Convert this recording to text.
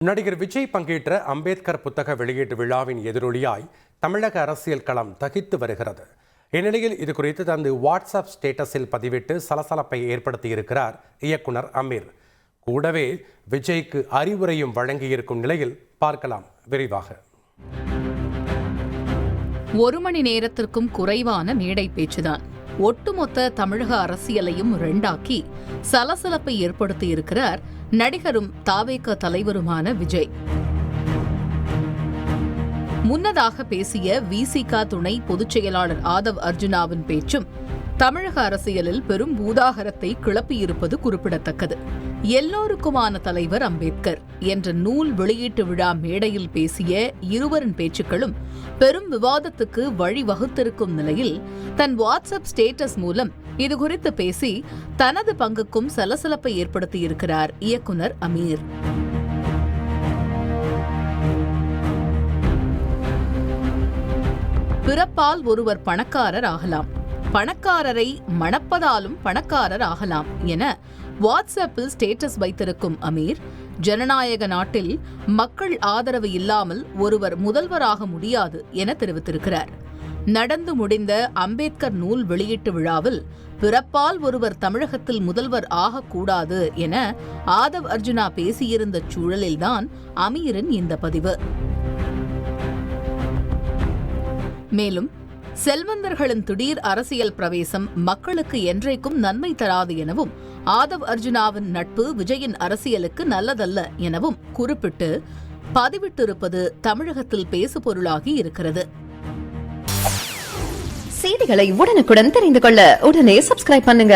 நடிகர் விஜய் பங்கேற்ற அம்பேத்கர் புத்தக வெளியீட்டு விழாவின் எதிரொலியாய் தமிழக அரசியல் களம் தகித்து வருகிறது. இந்நிலையில் இது குறித்து தனது வாட்ஸ்அப் ஸ்டேட்டஸில் பதிவிட்டு சலசலப்பை ஏற்படுத்தியிருக்கிறார் இயக்குனர் அமீர். கூடவே விஜய்க்கு அறிவுரையும் வழங்கியிருக்கும் நிலையில் பார்க்கலாம் விரிவாக. 1 மணி நேரத்திற்கும் குறைவான மேடை பேச்சுதான் ஒட்டுமொத்த தமிழக அரசியலையும் ரெண்டாக்கி சலசலப்பை ஏற்படுத்தியிருக்கிறார் நடிகரும் தாவேக தலைவருமான விஜய். முன்னதாக பேசிய விசிக துணை பொதுச் செயலாளர் ஆதவ் அர்ஜுனாவின் பேச்சும் தமிழக அரசியலில் பெரும் பூதாகரத்தை கிளப்பியிருப்பது குறிப்பிடத்தக்கது. எல்லோருக்குமான தலைவர் அம்பேத்கர் என்ற நூல் வெளியீட்டு விழா மேடையில் பேசிய இருவரின் பேச்சுக்களும் பெரும் விவாதத்துக்கு வழிவகுத்திருக்கும் நிலையில் தன் வாட்ஸ்அப் ஸ்டேட்டஸ் மூலம் இதுகுறித்து பேசி தனது பங்குக்கும் சலசலப்பை ஏற்படுத்தியிருக்கிறார் இயக்குனர் அமீர். பிறப்பால் ஒருவர் பணக்காரர் ஆகலாம், பணக்காரரை மணப்பதாலும் பணக்காரர் ஆகலாம் என வாட்ஸ்அப்பில் ஸ்டேட்டஸ் வைத்திருக்கும் அமீர், ஜனநாயக நாட்டில் மக்கள் ஆதரவு இல்லாமல் ஒருவர் முதல்வராக முடியாது என தெரிவித்திருக்கிறார். நடந்து முடிந்த அம்பேத்கர் நூல் வெளியீட்டு விழாவில் பிறப்பால் ஒருவர் தமிழகத்தில் முதல்வர் ஆகக்கூடாது என ஆதவ் அர்ஜுனா பேசியிருந்த சூழலில்தான் அமீரின் இந்த பதிவு. மேலும் செல்வந்தர்களின் திடீர் அரசியல் பிரவேசம் மக்களுக்கு என்றைக்கும் நன்மை தராது எனவும், ஆதவ் அர்ஜுனாவின் நட்பு விஜயின் அரசியலுக்கு நல்லதல்ல எனவும் குறிப்பிட்டு பதிவிட்டிருப்பது தமிழகத்தில் பேசுபொருளாகி இருக்கிறது. செய்திகளை உடனுக்குடன் தெரிந்து கொள்ள உடனே சப்ஸ்கிரைப் பண்ணுங்க.